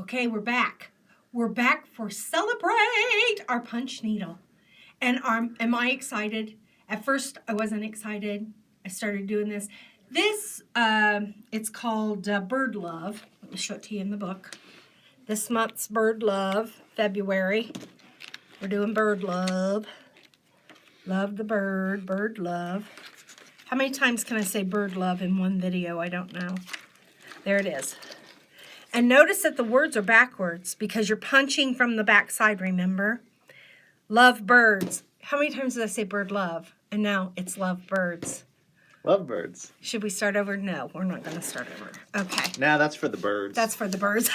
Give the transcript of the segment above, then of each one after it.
Okay, we're back. We're back for Celebrate our punch needle. And am I excited? At first, I wasn't excited. I started doing this. This, it's called Bird Love. Let me show it to you in the book. This month's Bird Love, February. We're doing Bird Love. Love the bird, Bird Love. How many times can I say Bird Love in one video? I don't know. There it is. And notice that the words are backwards because you're punching from the back side, remember? Love birds. How many times did I say bird love? And now it's love birds. Love birds. Should we start over? No, we're not going to start over. Okay. Nah, that's for the birds. That's for the birds.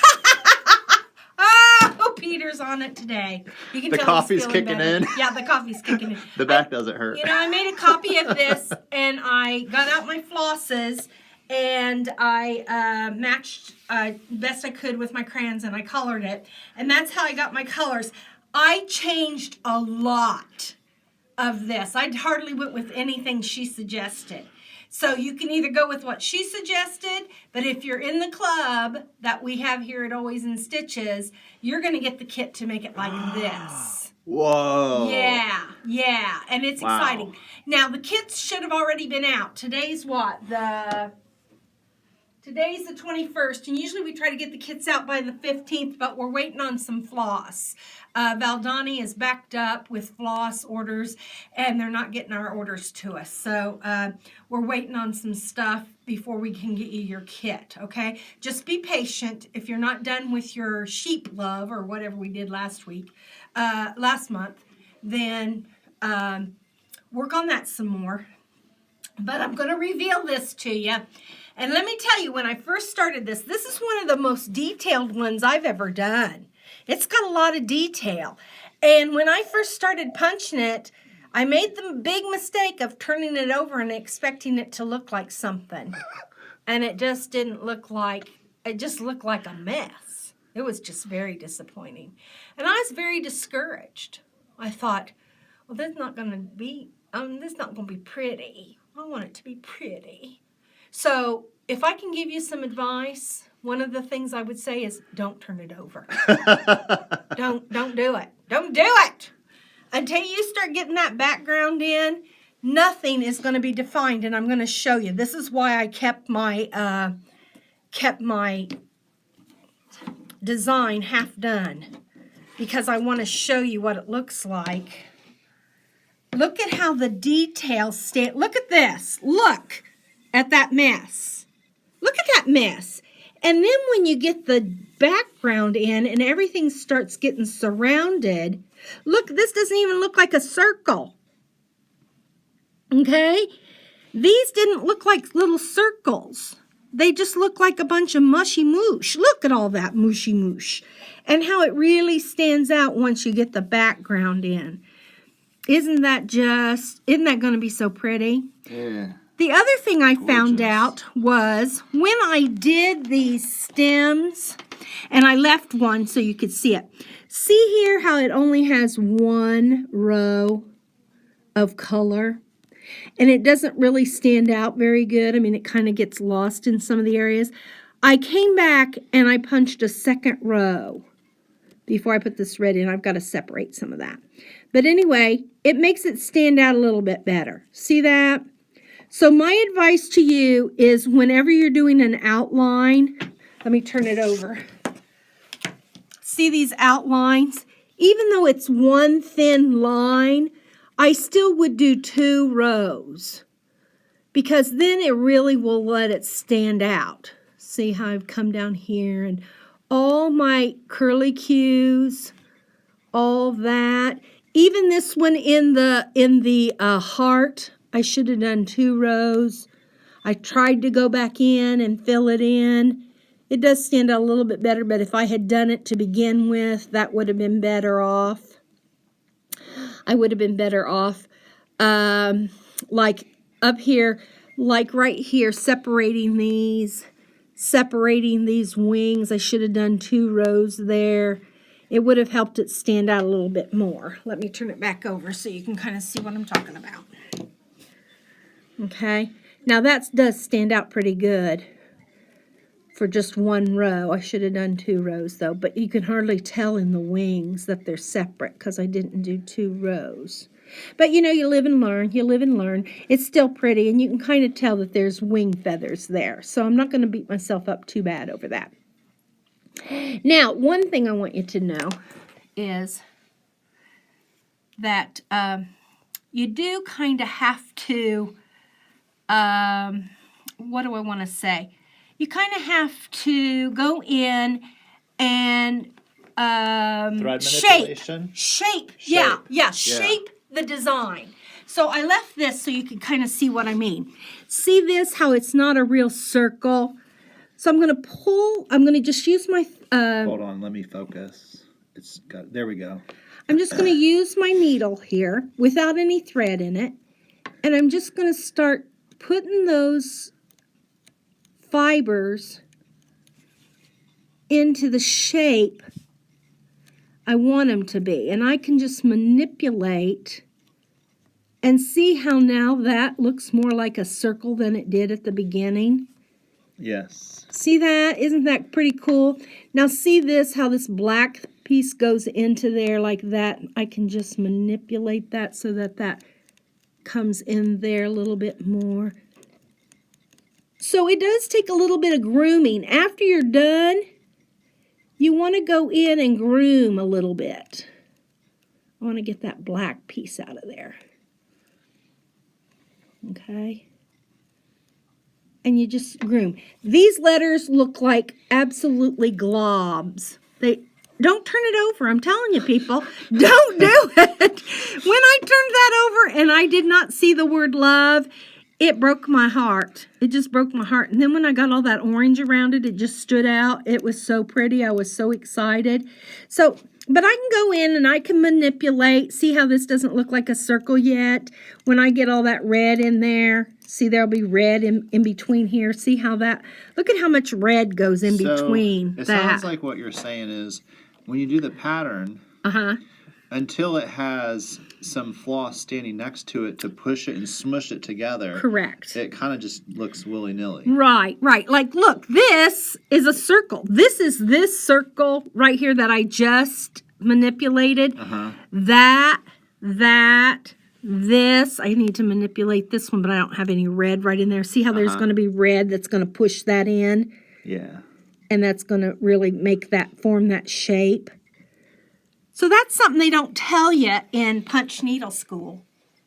Oh, Peter's on it today. You can the tell coffee's kicking in. Yeah, the coffee's kicking in. The back doesn't hurt. You know, I made a copy of this, and I got out my flosses, and I matched best I could with my crayons, and I colored it. And that's how I got my colors. I changed a lot of this. I hardly went with anything she suggested. So you can either go with what she suggested, but if you're in the club that we have here at Always in Stitches, you're going to get the kit to make it like this. Whoa. Yeah. And it's exciting. Now, the kits should have already been out. Today's what? Today's the 21st, and usually we try to get the kits out by the 15th, but we're waiting on some floss. Valdani is backed up with floss orders, and they're not getting our orders to us. So we're waiting on some stuff before we can get you your kit, okay? Just be patient. If you're not done with your sheep love or whatever we did last month, then work on that some more. But I'm going to reveal this to you. And let me tell you, when I first started this is one of the most detailed ones I've ever done. It's got a lot of detail. And when I first started punching it, I made the big mistake of turning it over and expecting it to look like something. And it just didn't look like, it just looked like a mess. It was just very disappointing. And I was very discouraged. I thought, well, this is not going to be pretty. I want it to be pretty. So if I can give you some advice, one of the things I would say is don't turn it over. Don't do it. Don't do it. Until you start getting that background in, nothing is going to be defined, and I'm going to show you. This is why I kept my design half done, because I want to show you what it looks like. Look at how the details stand. Look at this. Look at that mess. Look at that mess. And then when you get the background in and everything starts getting surrounded, look, this doesn't even look like a circle. Okay? These didn't look like little circles. They just look like a bunch of mushy moosh. Look at all that mushy moosh. And how it really stands out once you get the background in. Isn't that going to be so pretty? Yeah. The other thing I found out was when I did these stems, and I left one so you could see it. See here how it only has one row of color? And it doesn't really stand out very good. I mean, it kind of gets lost in some of the areas. I came back and I punched a second row before I put this red in. I've got to separate some of that. But anyway, it makes it stand out a little bit better. See that? So my advice to you is whenever you're doing an outline, let me turn it over. See these outlines? Even though it's one thin line, I still would do 2 rows because then it really will let it stand out. See how I've come down here and all my curly cues, all that. Even this one in the heart, I should have done 2 rows. I tried to go back in and fill it in. It does stand out a little bit better, but if I had done it to begin with, that would have been better off. I would have been better off, like up here, like right here, separating these wings. I should have done 2 rows there. It would have helped it stand out a little bit more. Let me turn it back over so you can kind of see what I'm talking about. Okay, now that does stand out pretty good. for just one row. I should have done 2 rows though, but you can hardly tell in the wings that they're separate because I didn't do 2 rows. But you know, you live and learn, you live and learn. It's still pretty, and you can kind of tell that there's wing feathers there. So I'm not going to beat myself up too bad over that. Now, one thing I want you to know is that you do kind of have to, what do I want to say? You kind of have to go in and Thread shape, manipulation? shape the design. So I left this so you can kind of see what I mean. See this, how it's not a real circle? So I'm going to just use my... Hold on, let me focus. There we go. I'm just going to use my needle here without any thread in it. And I'm just going to start putting those fibers into the shape I want them to be. And I can just manipulate and see how now that looks more like a circle than it did at the beginning. Yes. See that? Isn't that pretty cool? Now see this, how this black piece goes into there like that. I can just manipulate that so that that comes in there a little bit more. So it does take a little bit of grooming. After you're done, you want to go in and groom a little bit. I want to get that black piece out of there. Okay. And you just groom. These letters look like absolutely globs. They don't turn it over. I'm telling you, people, don't do it. When I turned that over and I did not see the word love, it broke my heart. It just broke my heart. And then when I got all that orange around it, it just stood out. It was so pretty. I was so excited. So, but I can go in and I can manipulate. See how this doesn't look like a circle yet? When I get all that red in there, see there'll be red in between here. See how that, look at how much red goes in between it that. sounds like what you're saying is when you do the pattern, until it has some floss standing next to it to push it and smush it together. Correct. It kind of just looks willy-nilly. Right, right. Like, look, this is a circle. This is this circle right here that I just manipulated. This. I need to manipulate this one, but I don't have any red right in there. See how there's going to be red that's going to push that in? Yeah. And that's going to really make that, form that shape. So that's something they don't tell you in punch needle school.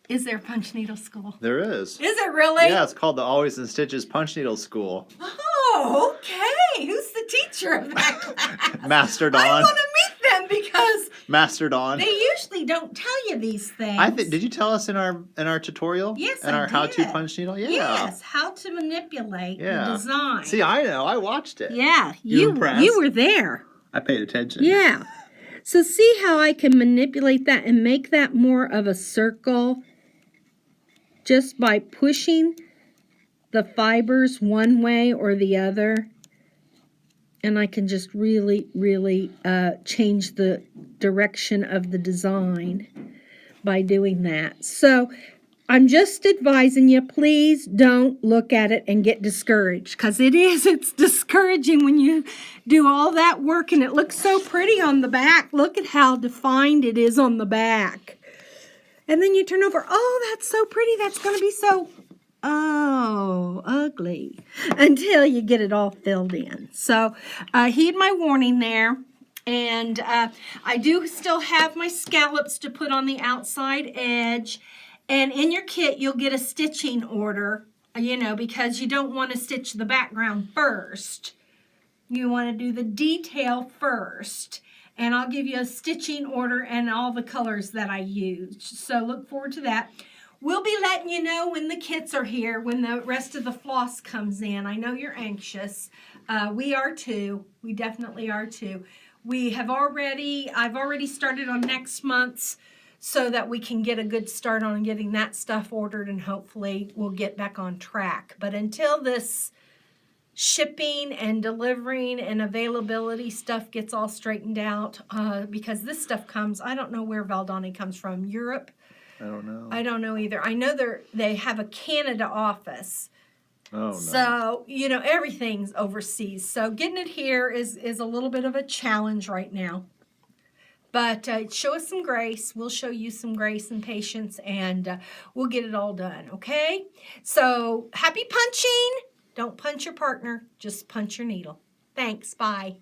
Is there punch needle school? There is. Is it really? Yeah, it's called the Always in Stitches Punch Needle School. Oh, okay. Who's the teacher of that class? Master Dawn. I want to meet them because Master Dawn. they usually don't tell you these things. Did you tell us in our tutorial? Yes, in our did. how to punch needle? Yeah. Yes, how to manipulate the design. See, I know. I watched it. Yeah, You impressed? you were there. I paid attention. Yeah. So see how I can manipulate that and make that more of a circle just by pushing the fibers one way or the other. And I can just really, really change the direction of the design by doing that. So I'm just advising you, please don't look at it and get discouraged, because it's discouraging when you do all that work and it looks so pretty on the back. Look at how defined it is on the back. And then you turn over, oh, that's so pretty. That's going to be so, ugly until you get it all filled in. So heed my warning there. And I do still have my scallops to put on the outside edge. And in your kit, you'll get a stitching order, because you don't want to stitch the background first. You want to do the detail first. And I'll give you a stitching order and all the colors that I used. So look forward to that. We'll be letting you know when the kits are here, when the rest of the floss comes in. I know you're anxious. We are too. We definitely are too. I've already started on next month's, so that we can get a good start on getting that stuff ordered, and hopefully we'll get back on track. But until this shipping and delivering and availability stuff gets all straightened out, because this stuff comes, I don't know where Valdani comes from, Europe? I don't know. I don't know either. I know they have a Canada office, Oh, no. So, you know, everything's overseas. So getting it here is a little bit of a challenge right now. But show us some grace. We'll show you some grace and patience, and we'll get it all done, okay? So happy punching. Don't punch your partner. Just punch your needle. Thanks. Bye.